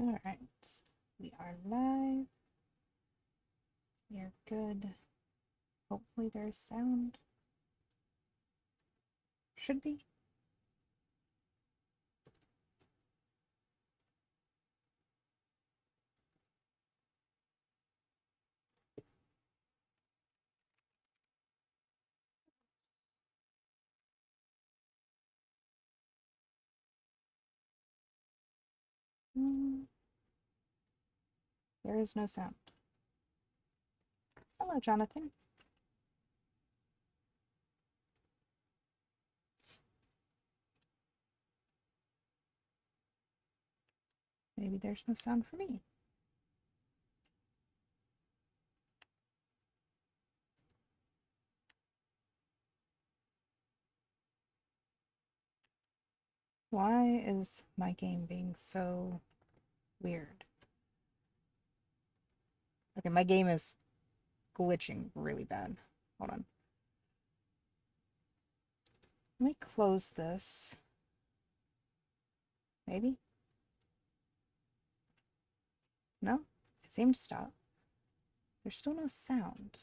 Alright, we are live. We are good. Hopefully there's sound. Should be. There is no sound. Hello, Jonathan. Maybe there's no sound for me. Why is my game being so weird? Okay, my game is glitching really bad. Hold on. Let me close this. Maybe? No? It seemed to stop. There's still no sound.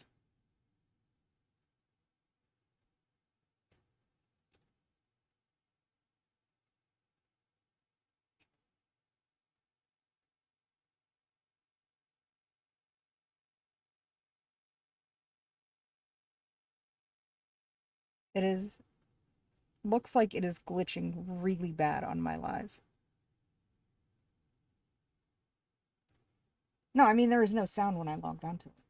It is... looks like it is glitching really bad on my live. No, I mean, there is no sound when I logged onto it.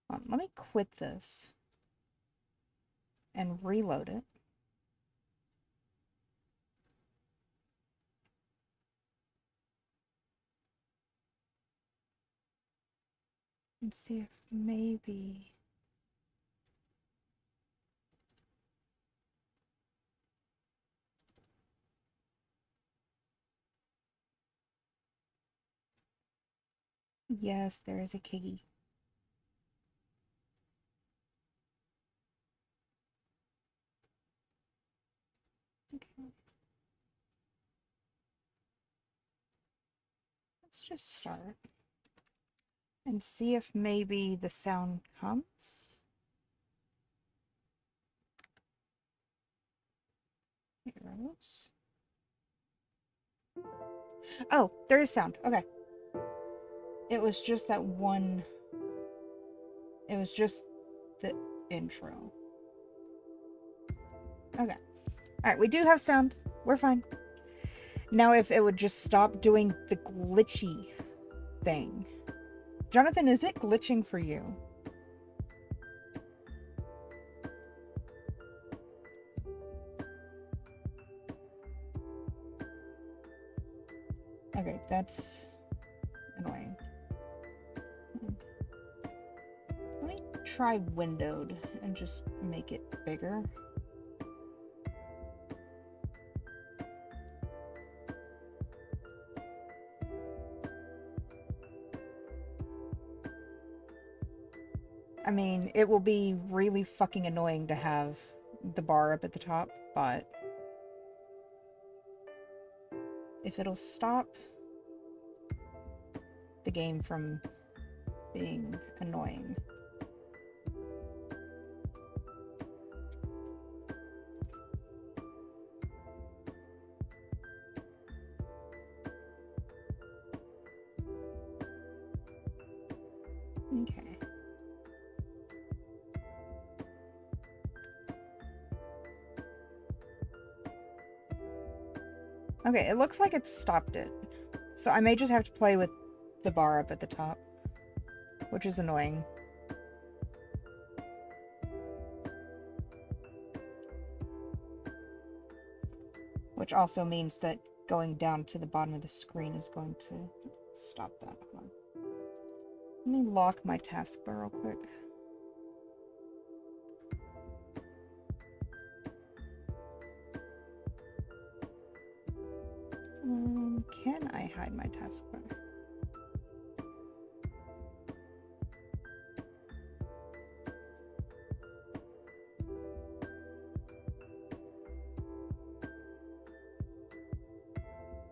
Let me quit this and reload it. And see if maybe... Yes, there is a key. Okay. Let's just start and see if maybe the sound comes. Arrows. Oh, there is sound. Okay. It was just that one. It was just the intro. Okay. Alright, we do have sound. We're fine. Now if it would just stop doing the glitchy thing. Jonathan, is it glitching for you? Okay, that's annoying. Let me try windowed and just make it bigger. I mean, it will be really fucking annoying to have the bar up at the top, but if it'll stop the game from being annoying. Okay. Okay, it looks like it stopped it. So I may just have to play with the bar up at the top, which is annoying. Which also means that going down to the bottom of the screen is going to stop that. Hold on. Let me lock my taskbar real quick. Can I hide my taskbar?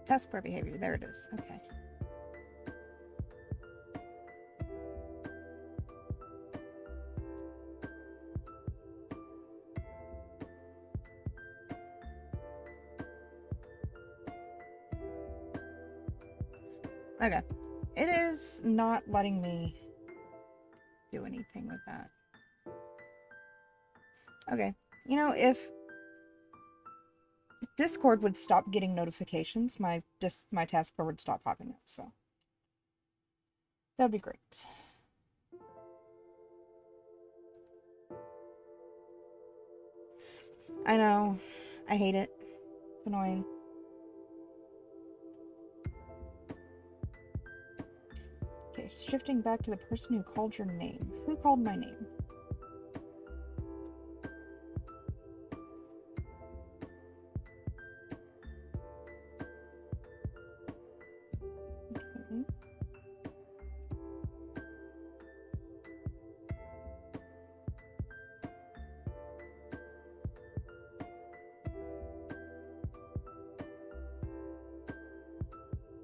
Taskbar behavior. There it is. Okay. Okay. It is not letting me do anything with that. Okay. You know, if Discord would stop getting notifications, my taskbar would stop popping up, so that'd be great. I know. I hate it. It's annoying. Okay, shifting back to the person who called your name. Who called my name? Okay.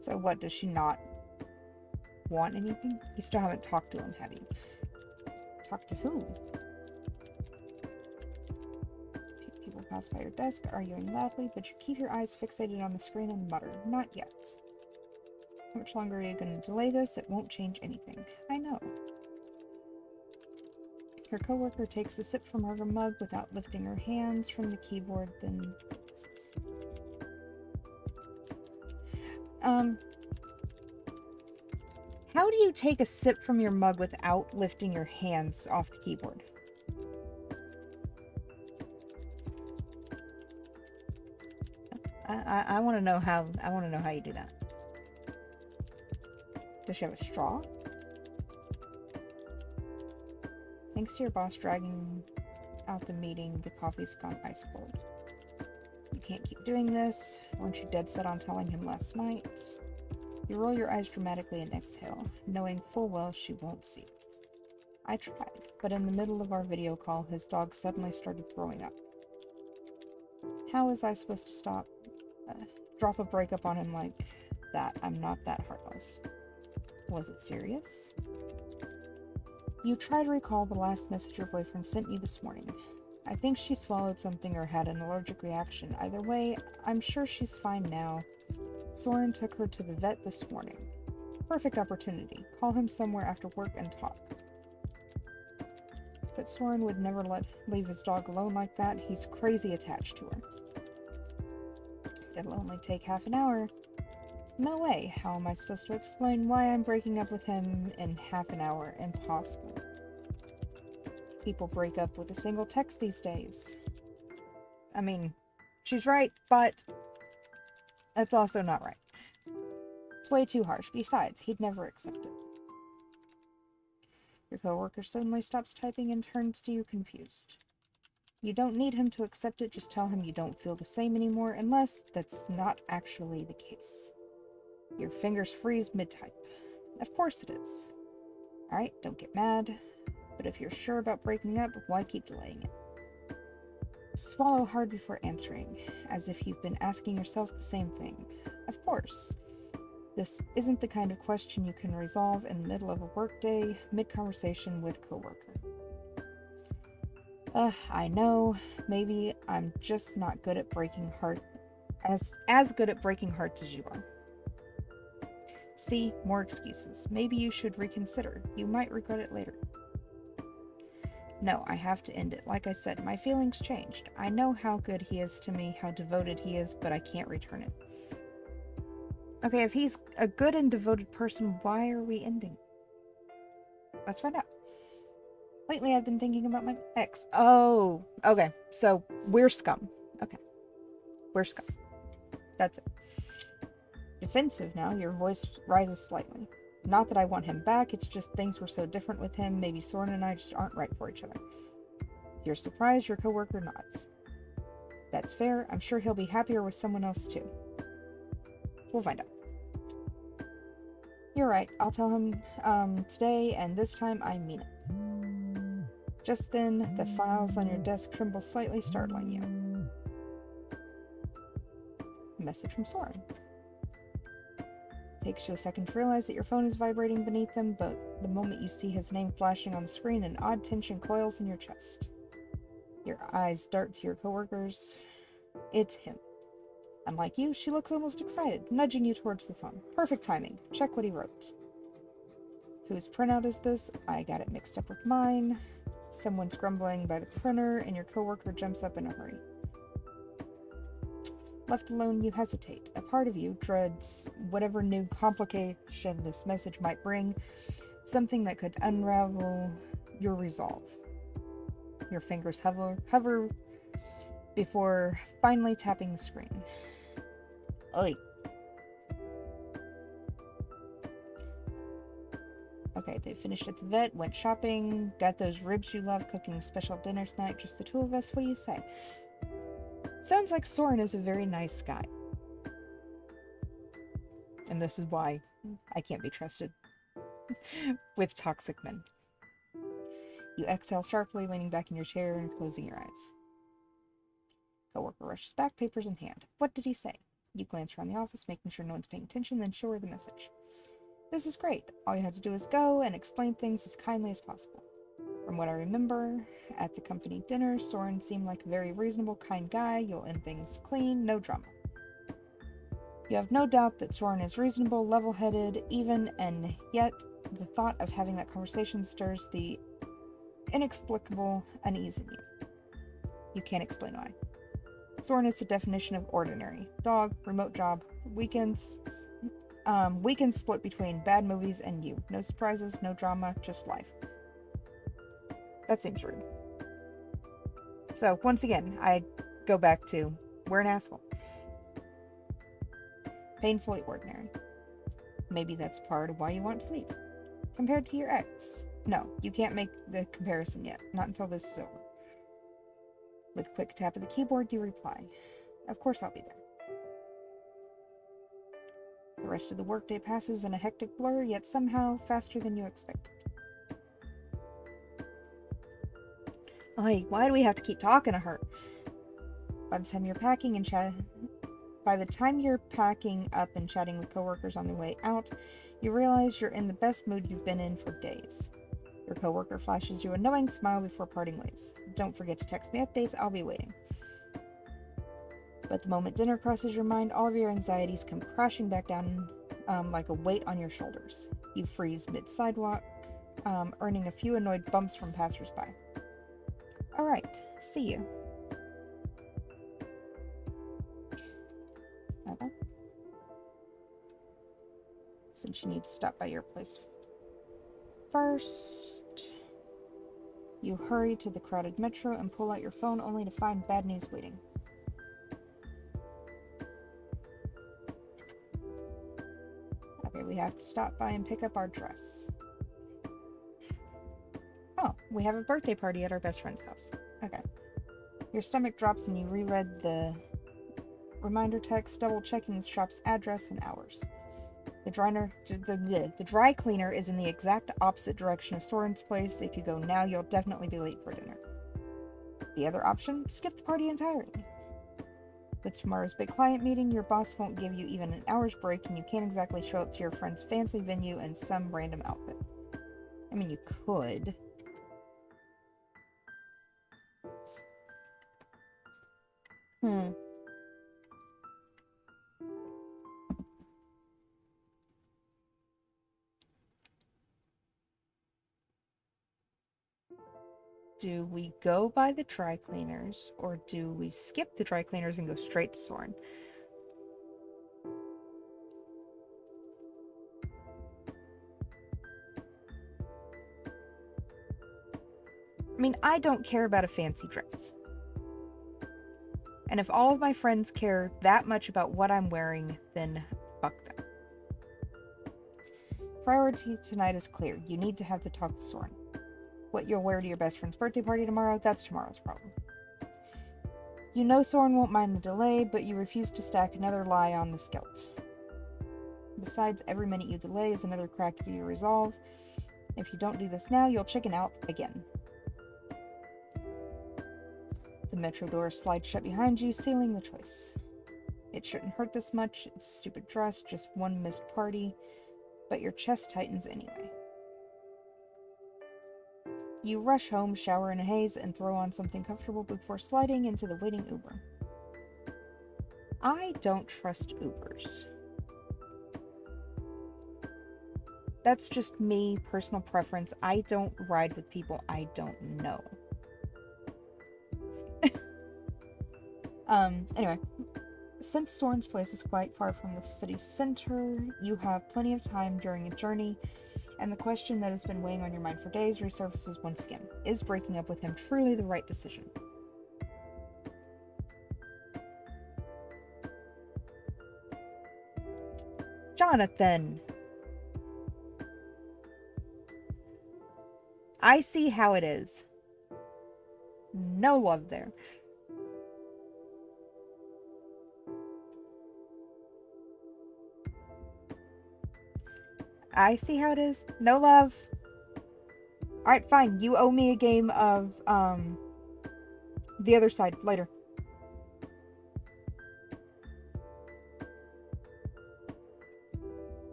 So what, does she not want anything? You still haven't talked to him, have you? Talked to who? People pass by your desk, arguing loudly, but you keep your eyes fixated on the screen and mutter, "Not yet." How much longer are you going to delay this? It won't change anything. I know. Her coworker takes a sip from her mug without lifting her hands from the keyboard, then pauses. How do you take a sip from your mug without lifting your hands off the keyboard? I want to know how. I want to know how you do that. Does she have a straw? Thanks to your boss dragging out the meeting, the coffee's gone ice cold. You can't keep doing this. Weren't you dead set on telling him last night? You roll your eyes dramatically and exhale, knowing full well she won't see it. I tried, but in the middle of our video call, his dog suddenly started throwing up. How was I supposed to drop a breakup on him like that? I'm not that heartless. Was it serious? You try to recall the last message your boyfriend sent you this morning. I think she swallowed something or had an allergic reaction. Either way, I'm sure she's fine now. Soren took her to the vet this morning. Perfect opportunity. Call him somewhere after work and talk. But Soren would never leave his dog alone like that. He's crazy attached to her. It'll only take half an hour. No way. How am I supposed to explain why I'm breaking up with him in half an hour? Impossible. People break up with a single text these days. I mean, she's right, but that's also not right. It's way too harsh. Besides, he'd never accept it. Your coworker suddenly stops typing and turns to you confused. You don't need him to accept it, just tell him you don't feel the same anymore, unless that's not actually the case. Your fingers freeze mid-type. Of course it is. Alright, don't get mad. But if you're sure about breaking up, why keep delaying it? Swallow hard before answering, as if you've been asking yourself the same thing. Of course. This isn't the kind of question you can resolve in the middle of a workday, mid-conversation with coworker. I know. Maybe I'm just not good at breaking heart, as good at breaking hearts as you are. See, more excuses. Maybe you should reconsider. You might regret it later. No, I have to end it. Like I said, my feelings changed. I know how good he is to me, how devoted he is, but I can't return it. Okay, if he's a good and devoted person, why are we ending? Let's find out. Lately, I've been thinking about my ex. Oh, okay. So, we're scum. Okay. We're scum. That's it. Defensive now, your voice rises slightly. Not that I want him back, it's just things were so different with him. Maybe Soren and I just aren't right for each other. You're surprised, your coworker nods. That's fair. I'm sure he'll be happier with someone else too. We'll find out. You're right. I'll tell him today, and this time I mean it. Just then, the files on your desk tremble slightly, startling you. Message from Soren. Takes you a second to realize that your phone is vibrating beneath them, but the moment you see his name flashing on the screen, an odd tension coils in your chest. Your eyes dart to your coworkers. It's him. Unlike you, she looks almost excited, nudging you towards the phone. Perfect timing. Check what he wrote. Whose printout is this? I got it mixed up with mine. Someone's grumbling by the printer, and your coworker jumps up in a hurry. Left alone, you hesitate. A part of you dreads whatever new complication this message might bring, something that could unravel your resolve. Your fingers hover before finally tapping the screen. Oi. Okay, they finished at the vet, went shopping, got those ribs you love, cooking a special dinner tonight, just the two of us. What do you say? Sounds like Soren is a very nice guy. And this is why I can't be trusted with toxic men. You exhale sharply, leaning back in your chair and closing your eyes. Coworker rushes back, papers in hand. What did he say? You glance around the office, making sure no one's paying attention, then show her the message. This is great. All you have to do is go and explain things as kindly as possible. From what I remember, at the company dinner, Soren seemed like a very reasonable, kind guy. You'll end things clean, no drama. You have no doubt that Soren is reasonable, level-headed, even, and yet the thought of having that conversation stirs the inexplicable unease in you. You can't explain why. Soren is the definition of ordinary. Dog, remote job, weekends split between bad movies and you. No surprises, no drama, just life. That seems rude. So, once again, I go back to, we're an asshole. Painfully ordinary. Maybe that's part of why you want to leave. Compared to your ex. No, you can't make the comparison yet. Not until this is over. With a quick tap of the keyboard, you reply, of course I'll be there. The rest of the workday passes in a hectic blur, yet somehow faster than you expected. Like, why do we have to keep talking to her? By the time you're packing up and chatting with coworkers on the way out, you realize you're in the best mood you've been in for days. Your coworker flashes you a knowing smile before parting ways. Don't forget to text me updates, I'll be waiting. But the moment dinner crosses your mind, all of your anxieties come crashing back down like a weight on your shoulders. You freeze mid-sidewalk, earning a few annoyed bumps from passersby. Alright, see you. Okay. Since you need to stop by your place first, you hurry to the crowded metro and pull out your phone only to find bad news waiting. Okay, we have to stop by and pick up our dress. Oh, we have a birthday party at our best friend's house. Okay. Your stomach drops and you reread the reminder text, double-checking the shop's address and hours. The dry cleaner is in the exact opposite direction of Soren's place. If you go now, you'll definitely be late for dinner. The other option, skip the party entirely. With tomorrow's big client meeting, your boss won't give you even an hour's break, and you can't exactly show up to your friend's fancy venue in some random outfit. I mean, you could. Do we go by the dry cleaners, or do we skip the dry cleaners and go straight to Soren? I mean, I don't care about a fancy dress. And if all of my friends care that much about what I'm wearing, then fuck them. Priority tonight is clear. You need to have the talk with Soren. What you'll wear to your best friend's birthday party tomorrow, that's tomorrow's problem. You know Soren won't mind the delay, but you refuse to stack another lie on the skelt. Besides, every minute you delay is another crack to your resolve. If you don't do this now, you'll chicken out again. The metro doors slide shut behind you, sealing the choice. It shouldn't hurt this much. It's a stupid dress, just one missed party. But your chest tightens anyway. You rush home, shower in a haze, and throw on something comfortable before sliding into the waiting Uber. I don't trust Ubers. That's just me, personal preference. I don't ride with people I don't know. Anyway. Since Soren's place is quite far from the city center, you have plenty of time during a journey, and the question that has been weighing on your mind for days resurfaces once again. Is breaking up with him truly the right decision? Jonathan! I see how it is. No love there. I see how it is. No love. Alright, fine. You owe me a game of, The Other Side later.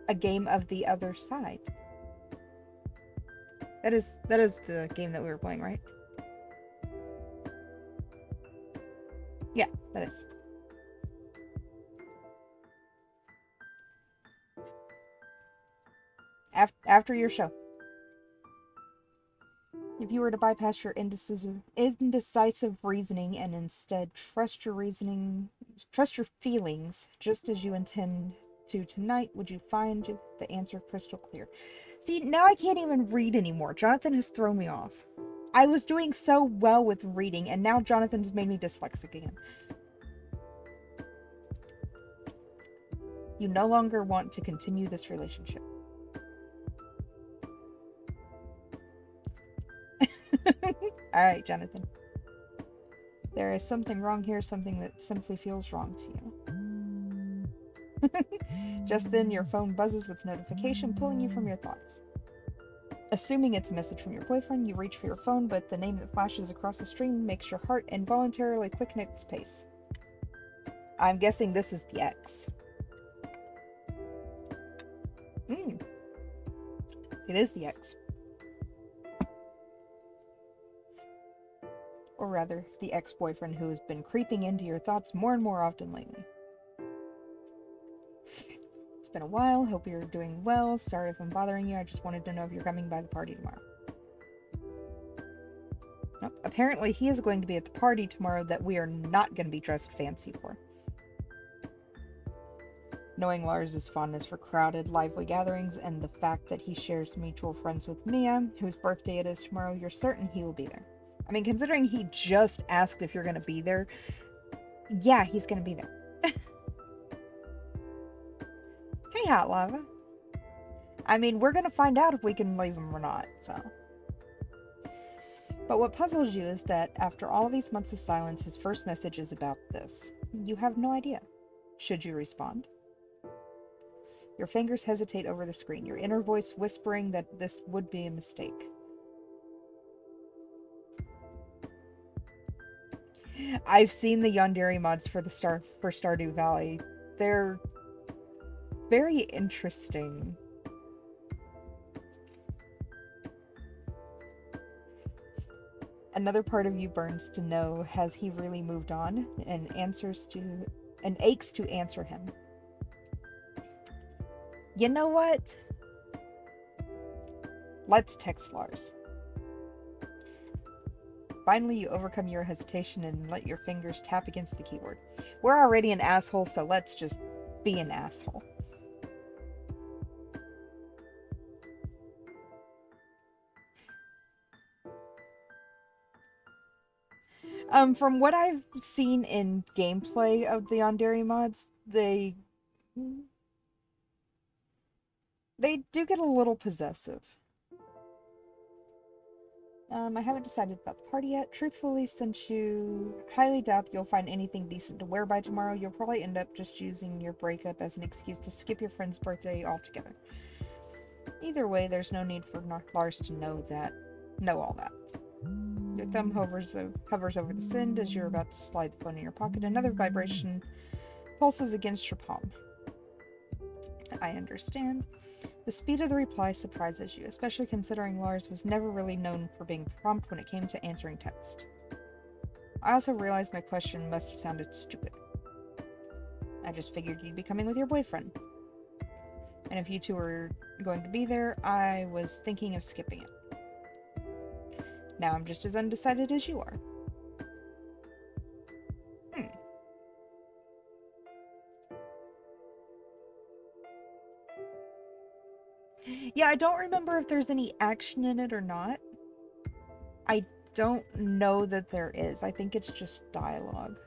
A game of The Other Side. That is the game that we were playing, right? Yeah, that is. After your show. If you were to bypass your indecisive reasoning and instead trust your feelings, just as you intend to tonight, would you find the answer crystal clear? See, now I can't even read anymore. Jonathan has thrown me off. I was doing so well with reading, and now Jonathan has made me dyslexic again. You no longer want to continue this relationship. Alright, Jonathan. There is something wrong here, something that simply feels wrong to you. Just then, your phone buzzes with notification, pulling you from your thoughts. Assuming it's a message from your boyfriend, you reach for your phone, but the name that flashes across the screen makes your heart involuntarily quicken its pace. I'm guessing this is the ex. It is the ex. Or rather, the ex-boyfriend who has been creeping into your thoughts more and more often lately. It's been a while. Hope you're doing well. Sorry if I'm bothering you. I just wanted to know if you're coming by the party tomorrow. Nope. Apparently, he is going to be at the party tomorrow that we are not going to be dressed fancy for. Knowing Lars' fondness for crowded, lively gatherings and the fact that he shares mutual friends with Mia, whose birthday it is tomorrow, you're certain he will be there. I mean, considering he just asked if you're going to be there, yeah, he's going to be there. Hey, Hot Lava. I mean, we're going to find out if we can leave him or not, so. But what puzzles you is that after all these months of silence, his first message is about this. You have no idea. Should you respond? Your fingers hesitate over the screen, your inner voice whispering that this would be a mistake. I've seen the Yandere mods for Stardew Valley. They're very interesting. Another part of you burns to know, has he really moved on, and aches to answer him. You know what? Let's text Lars. Finally, you overcome your hesitation and let your fingers tap against the keyboard. We're already an asshole, so let's just be an asshole. From what I've seen in gameplay of the Yandere mods, they do get a little possessive. I haven't decided about the party yet. Truthfully, since you highly doubt you'll find anything decent to wear by tomorrow, you'll probably end up just using your breakup as an excuse to skip your friend's birthday altogether. Either way, there's no need for Lars to know all that. Your thumb hovers over the send as you're about to slide the phone in your pocket. Another vibration pulses against your palm. I understand. The speed of the reply surprises you, especially considering Lars was never really known for being prompt when it came to answering text. I also realized my question must have sounded stupid. I just figured you'd be coming with your boyfriend. And if you two were going to be there, I was thinking of skipping it. Now I'm just as undecided as you are. Yeah, I don't remember if there's any action in it or not. I don't know that there is. I think it's just dialogue.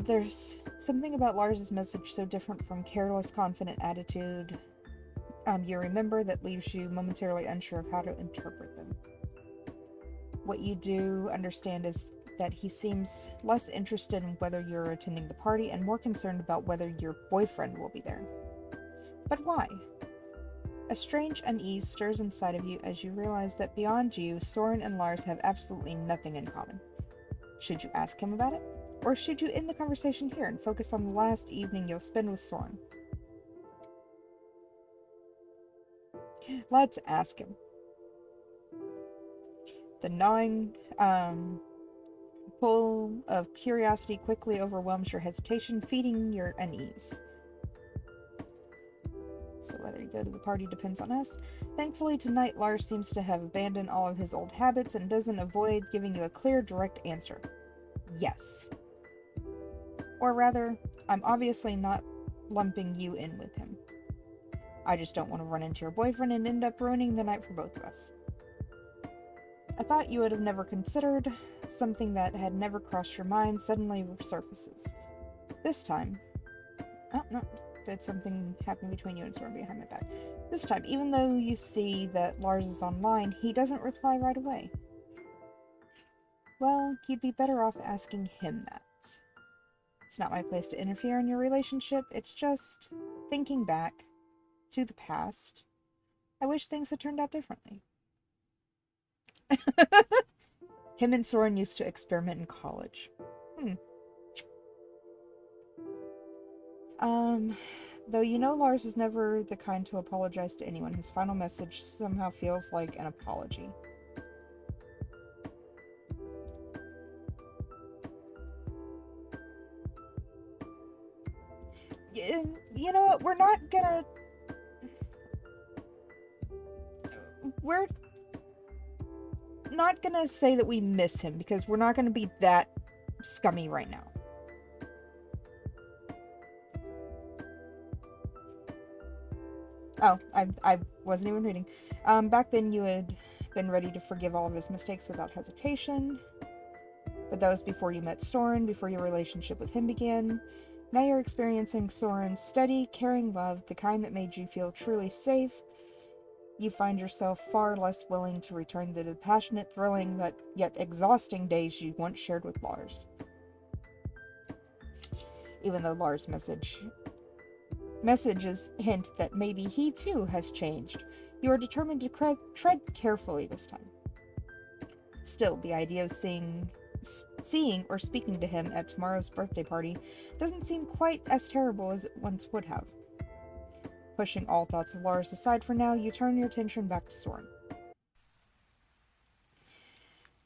There's something about Lars's message so different from careless, confident attitude you remember that leaves you momentarily unsure of how to interpret them. What you do understand is that he seems less interested in whether you're attending the party and more concerned about whether your boyfriend will be there. But why? A strange unease stirs inside of you as you realize that beyond you, Soren and Lars have absolutely nothing in common. Should you ask him about it? Or should you end the conversation here and focus on the last evening you'll spend with Soren? Let's ask him. The gnawing pull of curiosity quickly overwhelms your hesitation, feeding your unease. So whether you go to the party depends on us. Thankfully, tonight Lars seems to have abandoned all of his old habits and doesn't avoid giving you a clear, direct answer. Yes. Or rather, I'm obviously not lumping you in with him. I just don't want to run into your boyfriend and end up ruining the night for both of us. A thought you would have never considered, something that had never crossed your mind, suddenly surfaces. This time... Oh, no. Did something happen between you and Soren behind my back? This time, even though you see that Lars is online, he doesn't reply right away. Well, you'd be better off asking him that. It's not my place to interfere in your relationship, it's just thinking back to the past. I wish things had turned out differently. Him and Soren used to experiment in college. Though you know Lars was never the kind to apologize to anyone, his final message somehow feels like an apology. You know what, we're not gonna say that we miss him, because we're not gonna be that scummy right now. Oh, I wasn't even reading. Back then you had been ready to forgive all of his mistakes without hesitation. But that was before you met Soren, before your relationship with him began. Now you're experiencing Soren's steady, caring love, the kind that made you feel truly safe. You find yourself far less willing to return to the passionate, thrilling, yet exhausting days you once shared with Lars. Even though Lars' messages hint that maybe he too has changed, you are determined to tread carefully this time. Still, the idea of seeing or speaking to him at tomorrow's birthday party doesn't seem quite as terrible as it once would have. Pushing all thoughts of Lars aside for now, you turn your attention back to Soren.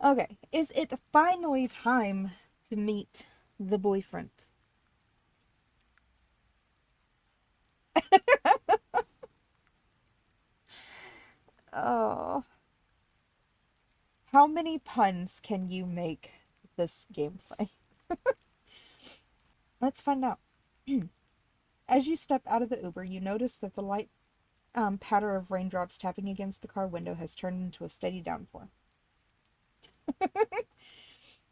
Okay, is it finally time to meet the boyfriend? Oh. How many puns can you make this gameplay? Let's find out. As you step out of the Uber, you notice that the light patter of raindrops tapping against the car window has turned into a steady downpour.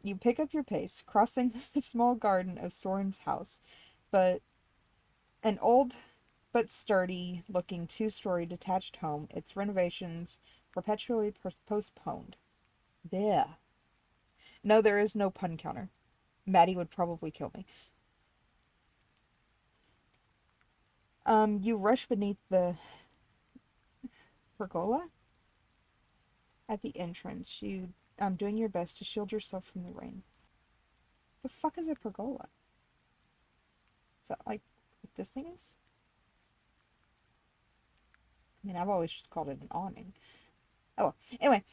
You pick up your pace, crossing the small garden of Soren's house, but an old but sturdy-looking two-story detached home, its renovations perpetually postponed. Yeah. No, there is no pun counter. Maddie would probably kill me. You rush beneath the pergola at the entrance. Doing your best to shield yourself from the rain. The fuck is a pergola? Is that like what this thing is? I mean, I've always just called it an awning. Oh, well. Anyway.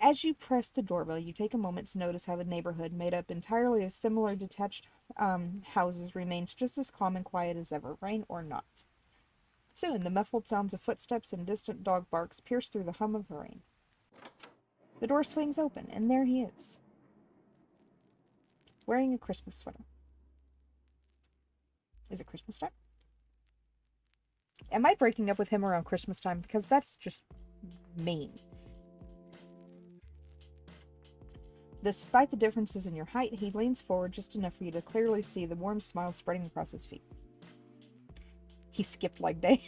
As you press the doorbell, you take a moment to notice how the neighborhood, made up entirely of similar detached houses, remains just as calm and quiet as ever, rain or not. Soon, the muffled sounds of footsteps and distant dog barks pierce through the hum of the rain. The door swings open, and there he is, wearing a Christmas sweater. Is it Christmas time? Am I breaking up with him around Christmas time? Because that's just mean. Despite the differences in your height, he leans forward just enough for you to clearly see the warm smile spreading across his feet. He skipped leg day.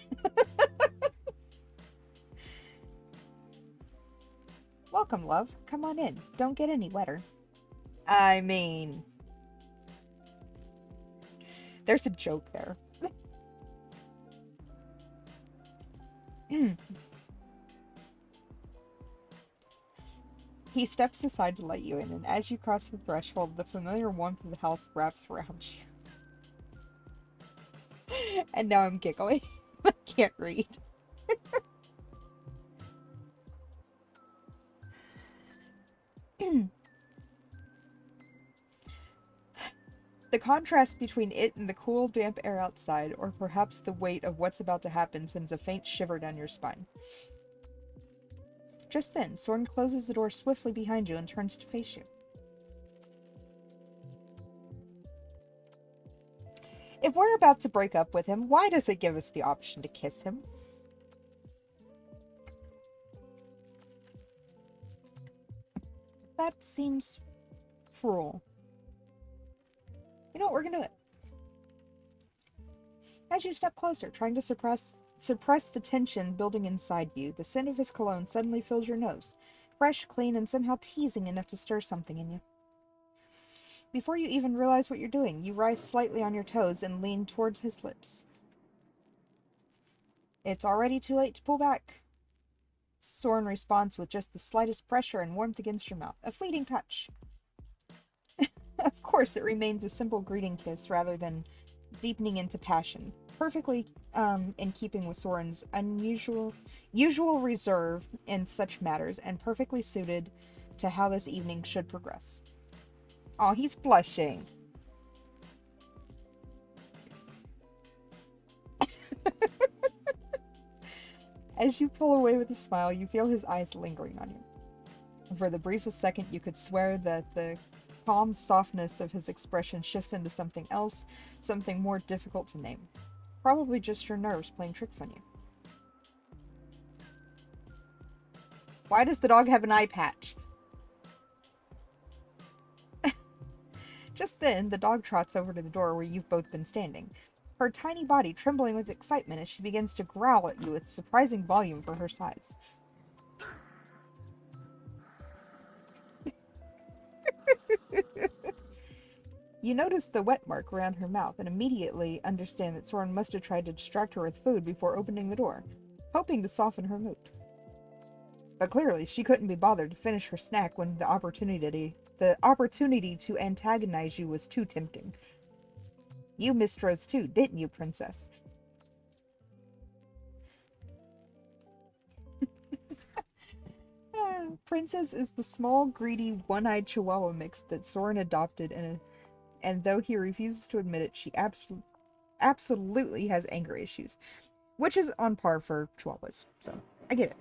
Welcome, love. Come on in. Don't get any wetter. I mean... There's a joke there. He steps aside to let you in, and as you cross the threshold, the familiar warmth of the house wraps around you. And now I'm giggling. I can't read. The contrast between it and the cool, damp air outside, or perhaps the weight of what's about to happen, sends a faint shiver down your spine. Just then, Soren closes the door swiftly behind you and turns to face you. If we're about to break up with him, why does it give us the option to kiss him? That seems cruel. You know what, we're gonna do it. As you step closer, trying to suppress the tension building inside you, the scent of his cologne suddenly fills your nose. Fresh, clean, and somehow teasing enough to stir something in you. Before you even realize what you're doing, you rise slightly on your toes and lean towards his lips. It's already too late to pull back. Soren responds with just the slightest pressure and warmth against your mouth. A fleeting touch. Of course, it remains a simple greeting kiss rather than deepening into passion. Perfectly in keeping with Soren's usual reserve in such matters, and perfectly suited to how this evening should progress. Oh, he's blushing. As you pull away with a smile, you feel his eyes lingering on you. For the briefest second, you could swear that the calm softness of his expression shifts into something else, something more difficult to name. Probably just your nerves playing tricks on you. Why does the dog have an eye patch? Just then, the dog trots over to the door where you've both been standing, her tiny body trembling with excitement as she begins to growl at you with surprising volume for her size. You notice the wet mark around her mouth and immediately understand that Soren must have tried to distract her with food before opening the door, hoping to soften her mood. But clearly, she couldn't be bothered to finish her snack when the opportunity to antagonize you was too tempting. You missed Rose too, didn't you, princess? Princess is the small, greedy, one-eyed chihuahua mix that Soren adopted, and though he refuses to admit it, she absolutely has anger issues, which is on par for chihuahuas, so I get it.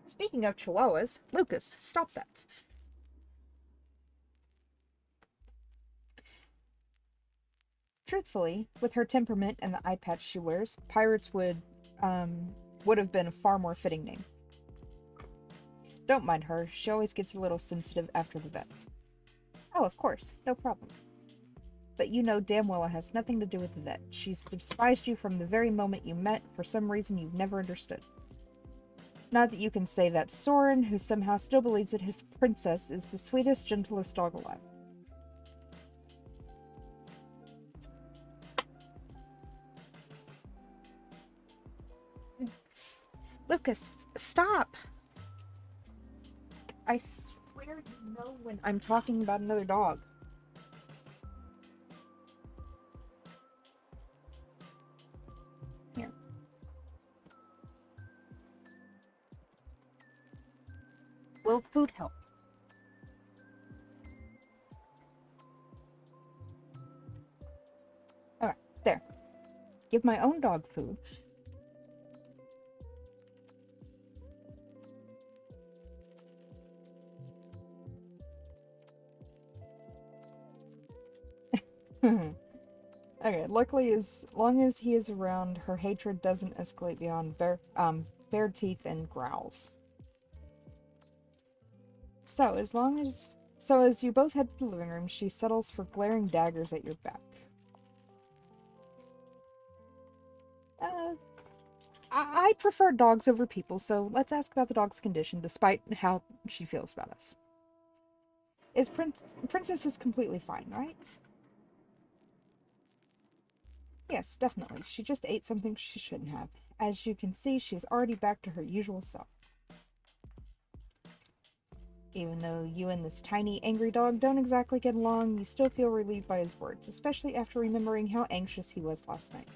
Speaking of chihuahuas, Lucas, stop that. Truthfully, with her temperament and the eye patch she wears, Pirates would have been a far more fitting name. Don't mind her, she always gets a little sensitive after the vet. Oh, of course, no problem. But you know damn well it has nothing to do with the vet. She's despised you from the very moment you met, for some reason you've never understood. Not that you can say that Soren, who somehow still believes that his princess is the sweetest, gentlest dog alive. Lucas, stop! I swear you know when I'm talking about another dog. Here. Will food help? Alright, there. Give my own dog food. Okay, luckily as long as he is around, her hatred doesn't escalate beyond bare teeth and growls. So as you both head to the living room, she settles for glaring daggers at your back. I prefer dogs over people, so let's ask about the dog's condition, despite how she feels about us. Princess is completely fine, right? Yes, definitely. She just ate something she shouldn't have. As you can see, she's already back to her usual self. Even though you and this tiny, angry dog don't exactly get along, you still feel relieved by his words, especially after remembering how anxious he was last night.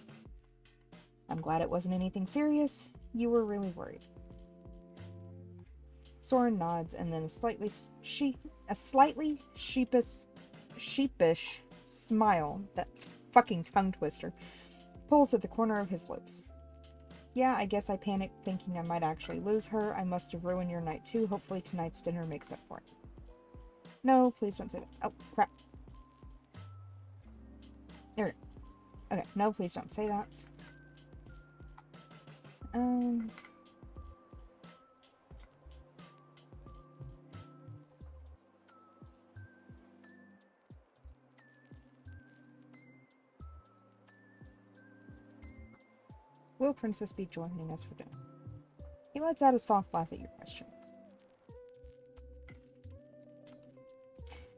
I'm glad it wasn't anything serious. You were really worried. Soren nods, and then a slightly sheepish smile, that fucking tongue twister, pulls at the corner of his lips. Yeah, I guess I panicked thinking I might actually lose her. I must have ruined your night too. Hopefully tonight's dinner makes up for it. No, please don't say that. Oh, crap. There we go. Okay, no, please don't say that. Will Princess be joining us for dinner? He lets out a soft laugh at your question.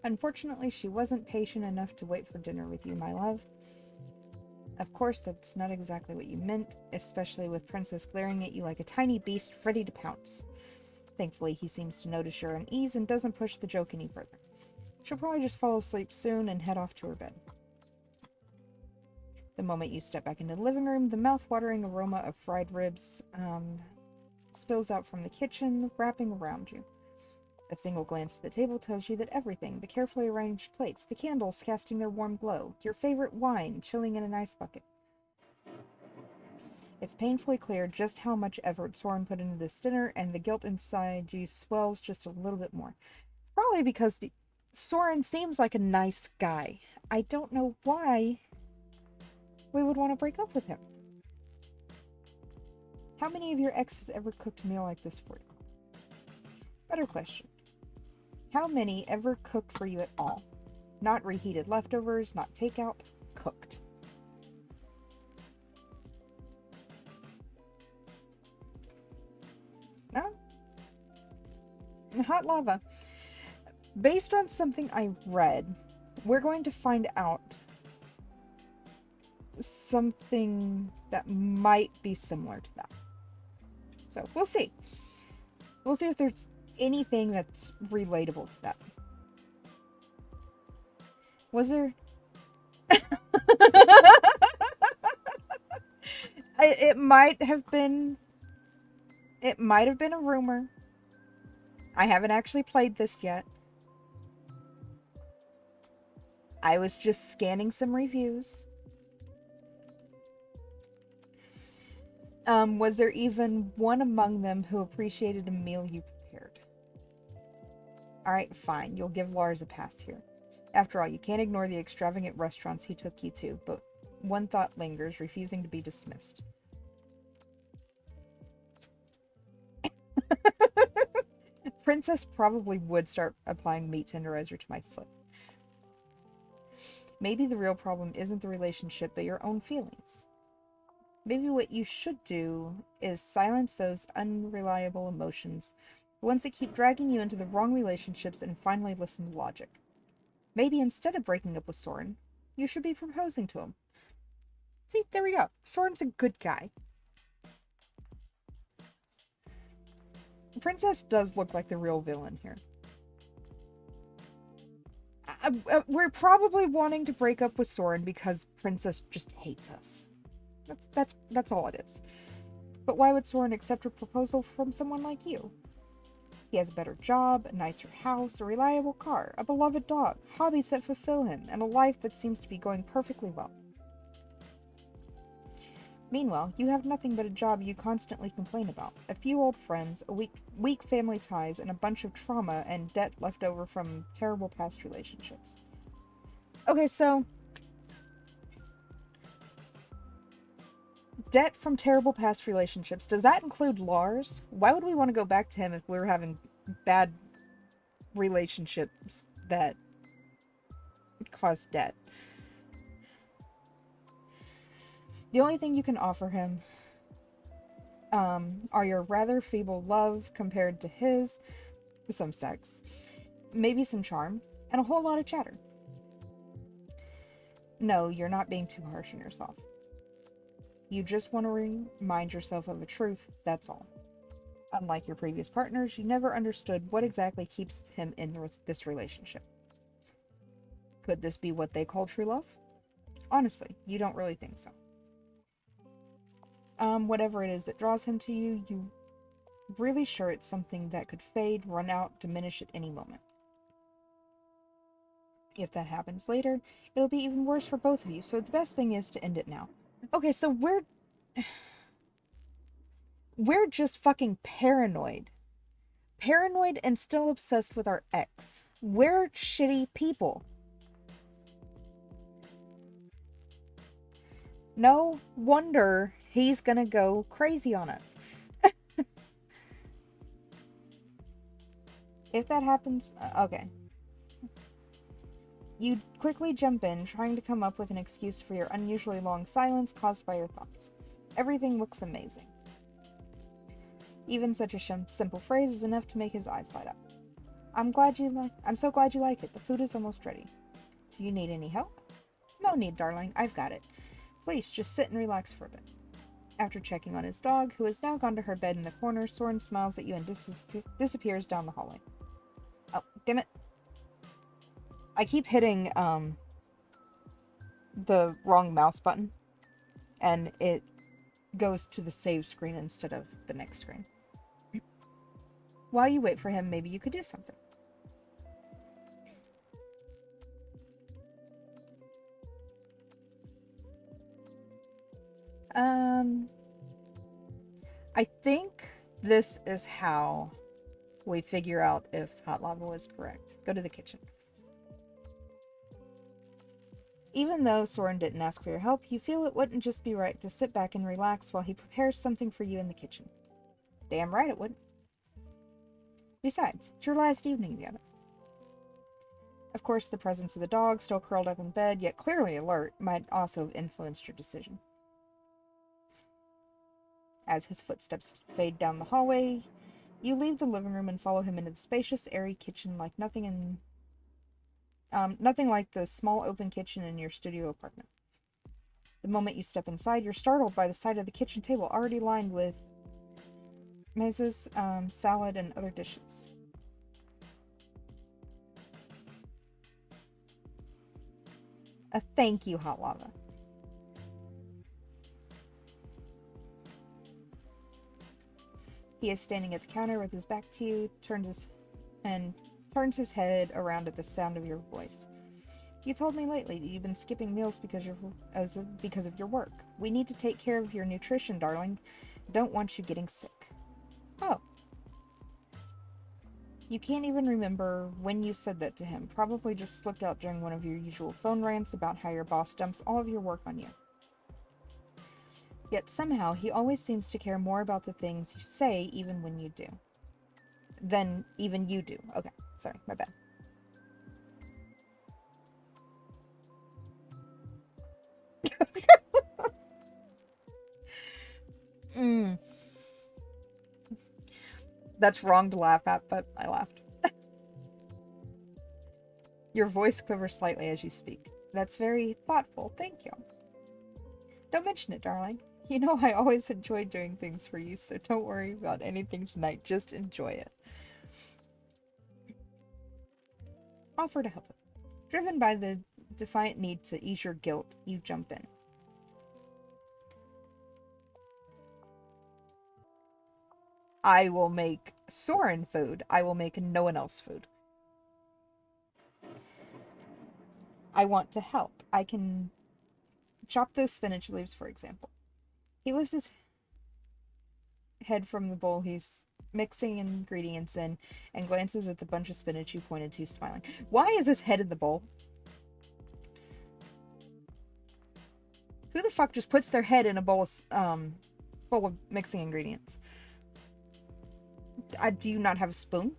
Unfortunately, she wasn't patient enough to wait for dinner with you, my love. Of course, that's not exactly what you meant, especially with Princess glaring at you like a tiny beast ready to pounce. Thankfully, he seems to notice your unease and doesn't push the joke any further. She'll probably just fall asleep soon and head off to her bed. The moment you step back into the living room, the mouth-watering aroma of fried ribs spills out from the kitchen, wrapping around you. A single glance at the table tells you that everything, the carefully arranged plates, the candles casting their warm glow, your favorite wine chilling in an ice bucket. It's painfully clear just how much effort Soren put into this dinner, and the guilt inside you swells just a little bit more. Probably because Soren seems like a nice guy. I don't know why we would want to break up with him. How many of your exes ever cooked a meal like this for you? Better question. How many ever cooked for you at all? Not reheated leftovers, not takeout, cooked. No? Hot lava. Based on something I read, we're going to find out something that might be similar to that. So, we'll see. We'll see if there's anything that's relatable to that. Was there... It might have been a rumor. I haven't actually played this yet. I was just scanning some reviews. Was there even one among them who appreciated a meal you prepared? Alright, fine. You'll give Lars a pass here. After all, you can't ignore the extravagant restaurants he took you to, but one thought lingers, refusing to be dismissed. Princess probably would start applying meat tenderizer to my foot. Maybe the real problem isn't the relationship, but your own feelings. Maybe what you should do is silence those unreliable emotions, the ones that keep dragging you into the wrong relationships, and finally listen to logic. Maybe instead of breaking up with Soren, you should be proposing to him. See, there we go. Soren's a good guy. Princess does look like the real villain here. We're probably wanting to break up with Soren because Princess just hates us. That's all it is. But why would Soren accept a proposal from someone like you? He has a better job, a nicer house, a reliable car, a beloved dog, hobbies that fulfill him, and a life that seems to be going perfectly well. Meanwhile, you have nothing but a job you constantly complain about, a few old friends, weak family ties, and a bunch of trauma and debt left over from terrible past relationships. Okay, so debt from terrible past relationships. Does that include Lars? Why would we want to go back to him if we were having bad relationships that cause debt? The only thing you can offer him are your rather feeble love compared to his, some sex, maybe some charm, and a whole lot of chatter. No, you're not being too harsh on yourself. You just want to remind yourself of a truth, that's all. Unlike your previous partners, you never understood what exactly keeps him in this relationship. Could this be what they call true love? Honestly, you don't really think so. Whatever it is that draws him to you, you're really sure it's something that could fade, run out, diminish at any moment. If that happens later, it'll be even worse for both of you, so the best thing is to end it now. Okay, so we're just fucking paranoid. Paranoid and still obsessed with our ex. We're shitty people. No wonder he's gonna go crazy on us. If that happens, okay. You quickly jump in, trying to come up with an excuse for your unusually long silence caused by your thoughts. Everything looks amazing. Even such a simple phrase is enough to make his eyes light up. I'm so glad you like it. The food is almost ready. Do you need any help? No need, darling. I've got it. Please, just sit and relax for a bit. After checking on his dog, who has now gone to her bed in the corner, Soren smiles at you and disappears down the hallway. Oh, damn it. I keep hitting, the wrong mouse button, and it goes to the save screen instead of the next screen. While you wait for him, maybe you could do something. I think this is how we figure out if Hot Lava was correct. Go to the kitchen. Even though Soren didn't ask for your help, you feel it wouldn't just be right to sit back and relax while he prepares something for you in the kitchen. Damn right it would. Besides, it's your last evening together. Of course, the presence of the dog, still curled up in bed, yet clearly alert, might also have influenced your decision. As his footsteps fade down the hallway, you leave the living room and follow him into the spacious, airy kitchen like nothing like the small open kitchen in your studio apartment. The moment you step inside, you're startled by the sight of the kitchen table already lined with mezes, salad, and other dishes. Thank you, Hot Lava. He is standing at the counter with his back to you, turns his head around at the sound of your voice. You told me lately that you've been skipping meals because of your work. We need to take care of your nutrition, darling. Don't want you getting sick. Oh. You can't even remember when you said that to him. Probably just slipped out during one of your usual phone rants about how your boss dumps all of your work on you. Yet somehow he always seems to care more about the things you say even when you do. Than even you do. Okay, sorry, my bad. That's wrong to laugh at, but I laughed. Your voice quivers slightly as you speak. That's very thoughtful, thank you. Don't mention it, darling. You know I always enjoy doing things for you, so don't worry about anything tonight. Just enjoy it. Offer to help him. Driven by the defiant need to ease your guilt, you jump in. I will make Soren food. I will make no one else food. I want to help. I can chop those spinach leaves, for example. He lifts his head from the bowl he's mixing ingredients in and glances at the bunch of spinach you pointed to, smiling. Why is his head in the bowl? Who the fuck just puts their head in a bowl of mixing ingredients? Do you not have a spoon?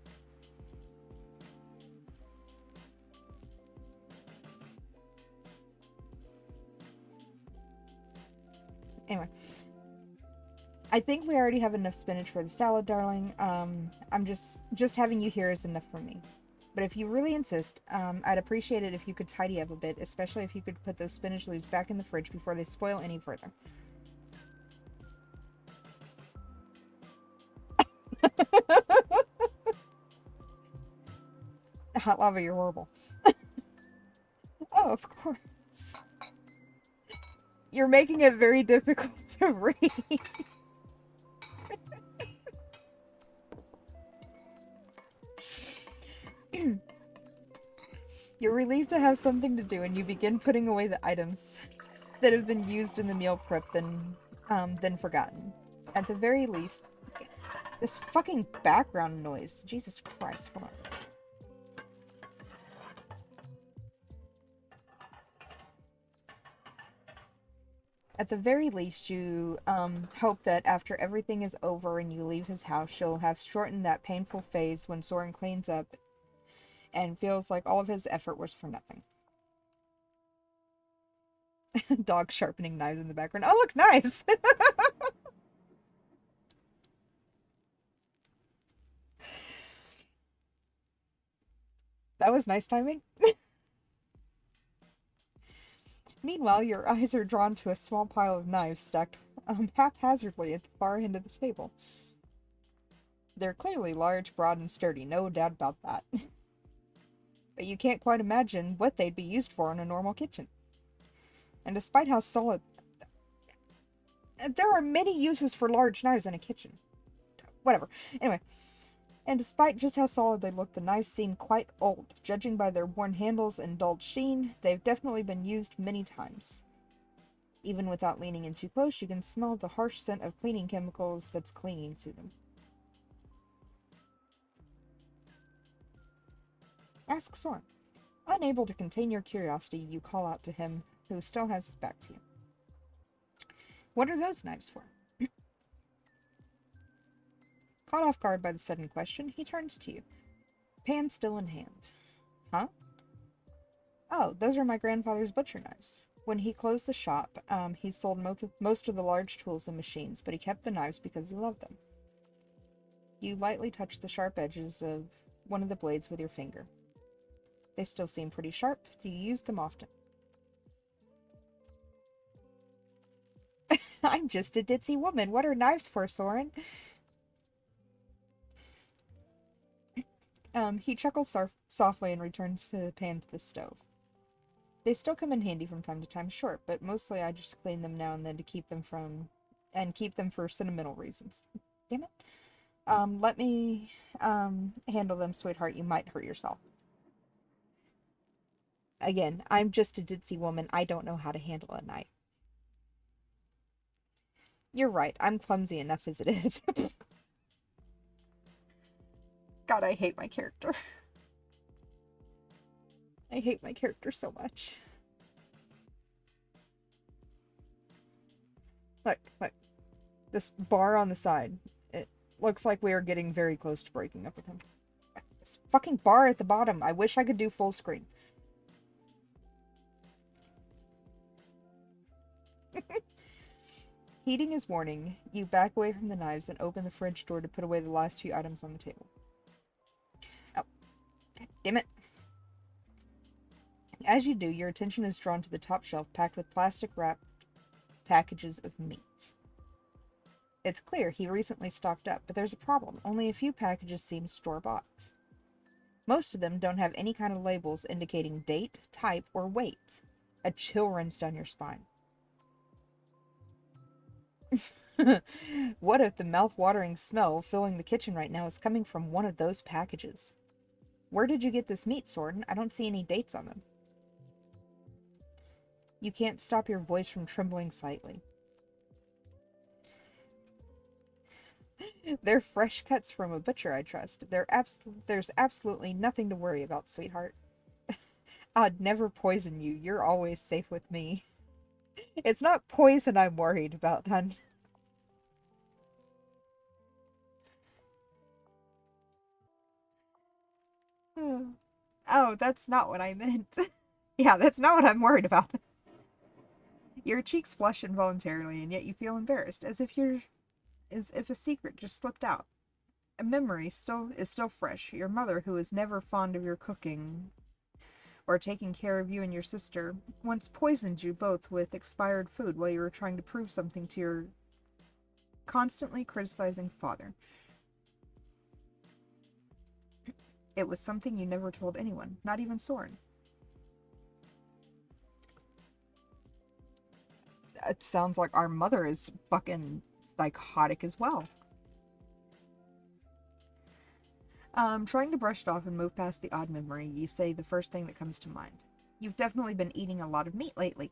Anyway. I think we already have enough spinach for the salad, darling. I'm just having you here is enough for me. But if you really insist, I'd appreciate it if you could tidy up a bit, especially if you could put those spinach leaves back in the fridge before they spoil any further. Hot lava, you're horrible. Oh, of course. You're making it very difficult to read. You're relieved to have something to do, and you begin putting away the items that have been used in the meal prep, then forgotten. At the very least, this fucking background noise. Jesus Christ, hold on. At the very least, you hope that after everything is over and you leave his house, she'll have shortened that painful phase when Soren cleans up and feels like all of his effort was for nothing. Dog sharpening knives in the background. Oh, look, knives! That was nice timing. Meanwhile, your eyes are drawn to a small pile of knives stacked haphazardly at the far end of the table. They're clearly large, broad, and sturdy, no doubt about that. But you can't quite imagine what they'd be used for in a normal kitchen. And despite how solid... There are many uses for large knives in a kitchen. Whatever. Anyway. And despite just how solid they look, the knives seem quite old. Judging by their worn handles and dulled sheen, they've definitely been used many times. Even without leaning in too close, you can smell the harsh scent of cleaning chemicals that's clinging to them. Ask Soren. Unable to contain your curiosity, you call out to him, who still has his back to you. What are those knives for? Caught off guard by the sudden question, he turns to you, pan still in hand. Huh? Oh, those are my grandfather's butcher knives. When he closed the shop, he sold most of the large tools and machines, but he kept the knives because he loved them. You lightly touch the sharp edges of one of the blades with your finger. They still seem pretty sharp. Do you use them often? I'm just a ditzy woman. What are knives for, Soren? He chuckles softly and returns the pan to the stove. They still come in handy from time to time, sure, but mostly I just clean them now and then to keep them for sentimental reasons. Damn it. Let me, handle them, sweetheart. You might hurt yourself. Again, I'm just a ditzy woman. I don't know how to handle a knife. You're right. I'm clumsy enough as it is. God, I hate my character. I hate my character so much. Look. This bar on the side. It looks like we are getting very close to breaking up with him. This fucking bar at the bottom. I wish I could do full screen. Heeding his warning, you back away from the knives and open the fridge door to put away the last few items on the table. Oh, damn it. As you do, your attention is drawn to the top shelf packed with plastic wrapped packages of meat. It's clear he recently stocked up, but there's a problem. Only a few packages seem store-bought. Most of them don't have any kind of labels indicating date, type, or weight. A chill runs down your spine. What if the mouth-watering smell filling the kitchen right now is coming from one of those packages? Where did you get this meat, Soren? I don't see any dates on them. You can't stop your voice from trembling slightly. They're fresh cuts from a butcher I trust. There's absolutely nothing to worry about, sweetheart. I'd never poison you. You're always safe with me. It's not poison I'm worried about, hun. Oh, that's not what I meant. Yeah, that's not what I'm worried about. Your cheeks flush involuntarily, and yet you feel embarrassed, as if a secret just slipped out. A memory is still fresh. Your mother, who was never fond of your cooking or taking care of you and your sister, once poisoned you both with expired food while you were trying to prove something to your constantly criticizing father. It was something you never told anyone, not even Soren. It sounds like our mother is fucking psychotic as well. Trying to brush it off and move past the odd memory, you say the first thing that comes to mind. You've definitely been eating a lot of meat lately.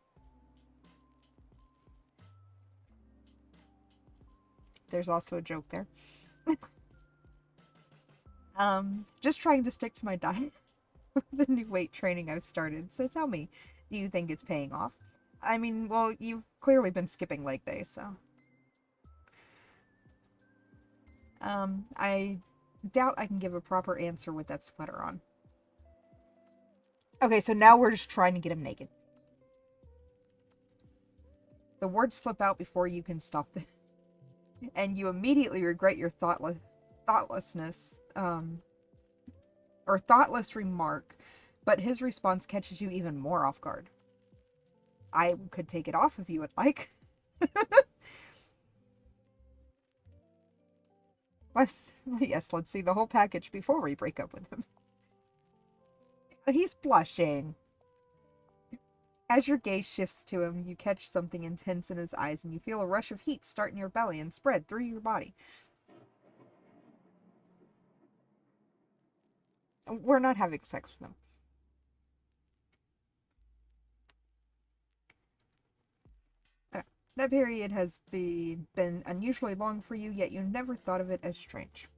There's also a joke there. Just trying to stick to my diet with the new weight training I've started. So tell me, do you think it's paying off? I mean, well, you've clearly been skipping leg day, so. I doubt I can give a proper answer with that sweater on. Okay, so now we're just trying to get him naked. The words slip out before you can stop it. And you immediately regret your thoughtlessness, or thoughtless remark, but his response catches you even more off guard. I could take it off if you would like. Let's see the whole package before we break up with him. He's blushing. As your gaze shifts to him, you catch something intense in his eyes, and you feel a rush of heat start in your belly and spread through your body. We're not having sex with him. That period has been unusually long for you, yet you never thought of it as strange.